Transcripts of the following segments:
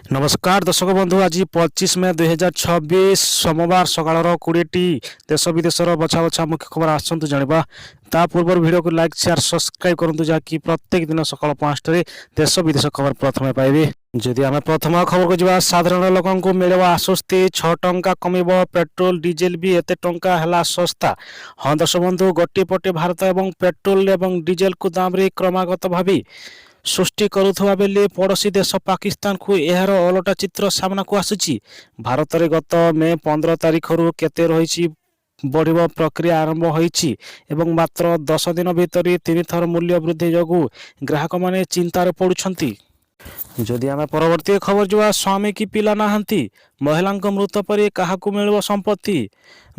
नमस्कार दर्शक बंधु आज 25 मे 2026 सोमवार सकाळ 20टी देश विदेशर बछा बछा मुख्य खबर आसतु जाना ता पूर्व वीडियो को लाइक शेयर सब्सक्राइब करूँ जहाँकि प्रत्येक दिन सकाल 5 देश विदेश खबर प्रथम पाइबे। जदि आम प्रथम खबर को जा साधारण लोक मिले आश्वस्ति 6 टंका कमिब पेट्रोल डीजेल भी एत टंका है सस्ता। हाँ दर्शक बंधु गोटे पटे भारत एवं पेट्रोल एवं डीजेल को दाम रे क्रमागत भावी सृष्टि करुवा बेले पड़ोशी देश पाकिस्तान को यार ओलटा चित्र सामना को आसुची। भारत में गत मे 15 तारिख रु केते रही बढ़िया प्रक्रिया आरंभ होईची एवं मात्र 10 दिन भितर 3 थर मूल्य वृद्धि जोगु ग्राहक माने चिंतार पड़ुछंती। जदि आम परवर्ती खबर जुआ स्वामी की पिला नाहंती महिला मृत पर क्या मिल संपत्ति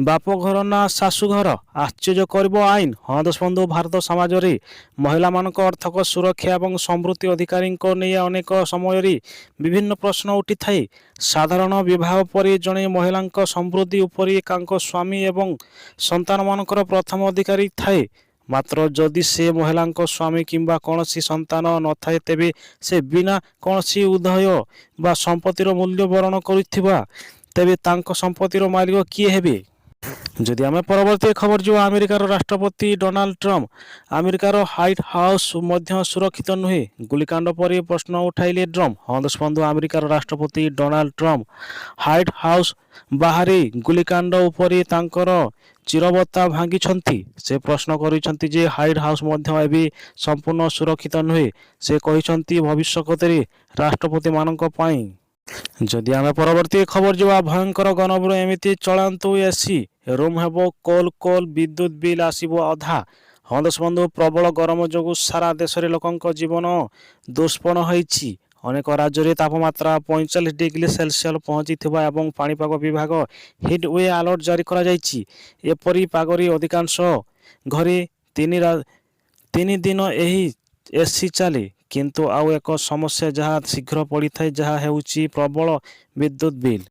बाप घर ना शाशुघर आश्चर्य कर आईन। हाँ दर्शक बंधु भारत समाज रे महिला मानक आर्थिक सुरक्षा और समृद्धि अधिकारी नहीं अनेक समय विभिन्न प्रश्न उठी थाए। साधारण विवाह पर जड़े महिला समृद्धि उपरि स्वामी एवं संतान मानकर प्रथम अधिकारी थाए। मात्र जदि से महिला स्वामी किंबा कौन संतान न थाए तेबे से बिना कौन उदय बा संपत्तिर मूल्य वरण करुवा तेबे तांको संपत्तिर मालिक किए हेबे। जदि आम परवर्ती खबर जो अमेरिकार राष्ट्रपति डोनाल्ड ट्रम्प अमेरिकार व्हाइट हाउस मध्य सुरक्षित नुहे गुलिकांड पर प्रश्न उठाइले ट्रम्प। हाँ दर्शक बंधु अमेरिकार राष्ट्रपति डोनाल्ड ट्रम्प व्हाइट हाउस बाहर गुलिकांड उपर तांकर चिरबत्ता भांगी से प्रश्न करिसेंती जे व्हाइट हाउस मध्य एबी संपूर्ण सुरक्षित नुहे। से कहिसेंती भविष्यत राष्ट्रपति मानक पई। जदि आम परवर्ती खबर जो भयंकर गणभूर एमती चलांतु एसी रूम हेबो कोल कोल विद्युत बिल आसीबो अधा। हाँ दर्शक बंधु प्रबल गरम जोगु सारा देश रे लोकंक जीवन दुष्पन्न होईची। अनेक राज्य में तापमात्रा 45 डिग्री सेल्सियस पहुंची एवं पाणीपाग विभाग हिट वे अलर्ट जारी करा जायछि। एपरी पागरी अधिकांश घरे 3 दिन एही एसी चले किंतु आउ एक समस्या जहाँ शीघ्र पड़ी थाए जहाँ हेउची प्रबल विद्युत बिल।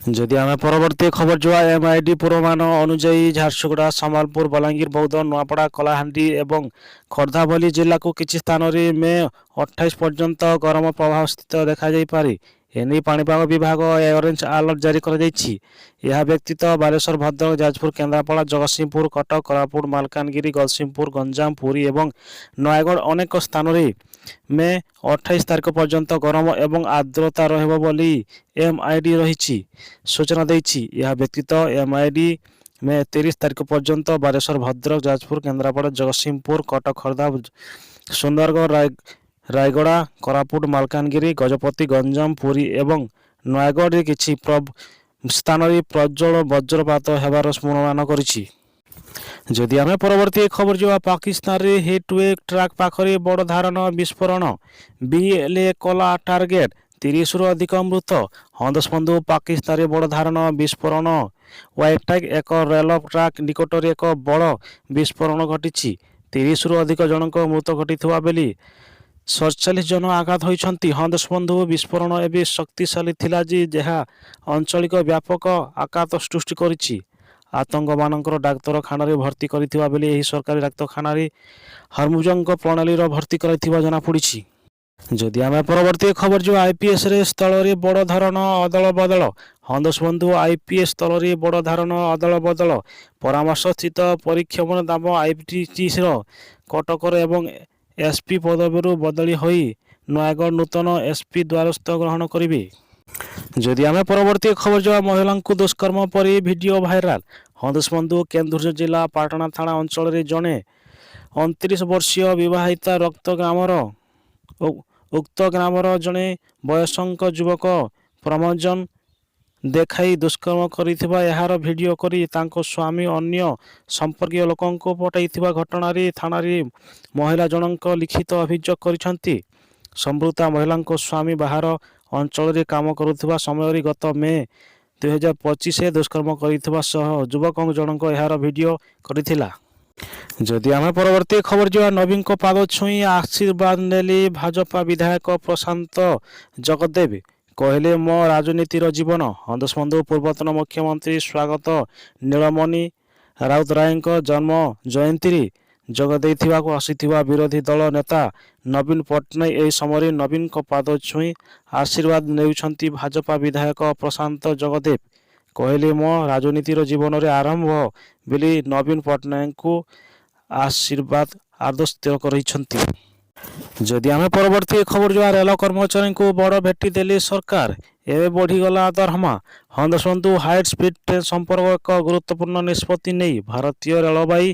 जदि आम परवर्ती खबर जो एमआईडी पूर्वानुमान अनुजाई झारसुगुड़ा सम्बलपुर बलांगीर बौद्ध नुआपड़ा कलाहांडी एवं खोर्धा भली जिला को किसी स्थान में मे 28 पर्यंत गरम प्रभाव स्थित देखा पारे। एने पाणीपाग विभाग ऑरेंज अलर्ट जारी कर व्यतीत बालेश्वर भद्रक जाजपुर केन्द्रापड़ा जगतसिंहपुर कटक कोरापुट मालकानगिरी गजसिंहपुर गंजाम पुरी एवं नयगढ़ अनेक स्थान में मे 28 तारिख पर्यंत गरम एवं आर्द्रता रहिबो बोली एमआईडी रही सूचना देछि। यह व्यतीत एमआईडी मे 30 तारिख पर्यंत बालेश्वर भद्रक जाजपुर केन्द्रापड़ा जगतसिंहपुर कटक खोर्धा सुंदरगढ़ रायगड़ा कोरापुट मालकानगिरी गजपति गंजाम पुरी एवं नयगढ़ किछि स्थान में प्रज्वल वज्रपात होबार अनुमान करिछि। जदि आम परवर्ती खबर जो पाकिस्तान रे हिटवे ट्रैक पाखरे बड़ धारण विस्फोरण बीएलए कला टार्गेट 30 रु अधिक मृत। हाँ दर्शक बंधु पाकिस्तान रे बड़ धारण विस्फोरण वाइटैक एक रेल ट्रैक निकट में एक बड़ विस्फोरण घटी 30 रु अधिक जनक मृत घटी बेली 47 जन आघात होइछंती। हाँ दर्शक बंधु विस्फोरण एवं शक्तिशाली थिला जहाँ आंचलिक व्यापक आघात सृष्टि करिछि। आतंक मानकर डाक्तरखाना भर्ती करिथिबा बेले एही सरकारी डाक्तरखाना हरमुजंग प्रणाली भर्ती करिथिबा जना पड़िछि। जदि आम परवर्ती खबर जो आईपीएस रे स्थल रे बड़ धरण अदल बदल। हाँ दर्शक बंधु आईपीएस स्थल रे बड़ धारण अदल बदल परामर्श स्थित परीक्षण दाम आईपीटी कटकर एवं एसपी पदवी बदली होई नयगढ़ नूतन एसपी द्वारस्थ ग्रहण करेंगे। जदि आम परवर्ती खबर जो महिला को दुष्कर्म पर वीडियो भाइराल। हाँ दर्शक बंधु केन्दुझर जिला पाटना थाना अंचल रे जड़े 29 वर्षीय विवाहिता उक्त ग्रामर जड़े वयस्क युवक प्रमोजन देखाई दुष्कर्म करिथिबा यार वीडियो करी तांको स्वामी अन्य संपर्कीय लोकंको पठाइथिबा घटना रे थाना रे महिला जनक लिखित अभियोग करिसंती। संपृक्ता महिला स्वामी बाहर अंचल रे काम करुथिबा समय गत मे 2025 दुष्कर्म करिथिबा सह युवक जनक यार वीडियो करिथिला। जदि आम परवर्ती खबर जो नवीन को पाद छुई आशीर्वाद नेली भाजपा विधायक प्रशांत जगदेव कहले मो राजनीतिर जीवन। हाँ दर्शक बंधु पूर्वतन मुख्यमंत्री स्वागत नीलमणि राउतराय जन्म जयंती ଯୋଗ ଦେଇଥିବାକୁ ଆସିଥିବା ବିରୋଧୀ ଦଳ ନେତା ନବୀନ ପଟ୍ଟନାୟକ ଏହି ସମୟରେ ନବୀନଙ୍କ ପାଦ ଛୁଇଁ ଆଶୀର୍ବାଦ ନେଉଛନ୍ତି। ଭାଜପା ବିଧାୟକ ପ୍ରଶାନ୍ତ ଜଗଦେବ କହିଲେ, ମୋ ରାଜନୀତିର ଜୀବନରେ ଆରମ୍ଭ ବୋଲି ନବୀନ ପଟ୍ଟନାୟକଙ୍କୁ ଆଶୀର୍ବାଦ ଆଦର୍ଶ କରିଛନ୍ତି। ଯଦି ଆମେ ପରବର୍ତ୍ତୀ ଖବର ଯିବା, ରେଳ କର୍ମଚାରୀଙ୍କୁ ବଡ଼ ଭେଟି ଦେଲେ ସରକାର, ଏବେ ବଢ଼ିଗଲା ଦରମା। ହଁ ଦର୍ଶନ୍ତୁ, ହାଇ ସ୍ପିଡ୍ ଟ୍ରେନ୍ ସମ୍ପର୍କ ଏକ ଗୁରୁତ୍ୱପୂର୍ଣ୍ଣ ନିଷ୍ପତ୍ତି ନେଇ ଭାରତୀୟ ରେଳବାଇ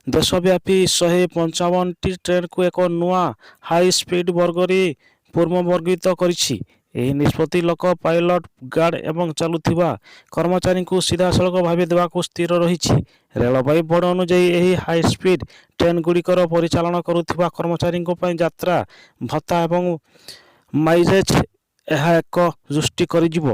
ଦେଶବ୍ୟାପୀ 155ଟି ଟ୍ରେନ୍କୁ ଏକ ନୂଆ ହାଇ ସ୍ପିଡ୍ ବର୍ଗରେ ପୁନର୍ବର୍ଗୀକୃତ କରିଛି। ଏହି ନିଷ୍ପତ୍ତି ଲୋକ ପାଇଲଟ, ଗାର୍ଡ ଏବଂ ଚାଲୁଥିବା କର୍ମଚାରୀଙ୍କୁ ସିଧାସଳଖ ଭାବେ ଦେବାକୁ ସ୍ଥିର ରହିଛି। ରେଳବାଇ ବୋର୍ଡ ଅନୁଯାୟୀ ଏହି ହାଇସ୍ପିଡ୍ ଟ୍ରେନ୍ଗୁଡ଼ିକର ପରିଚାଳନା କରୁଥିବା କର୍ମଚାରୀଙ୍କ ପାଇଁ ଯାତ୍ରା ଭତ୍ତା ଏବଂ ମାଇଲେଜ୍ ଏହା ଏକ ସୃଷ୍ଟି କରିଯିବ।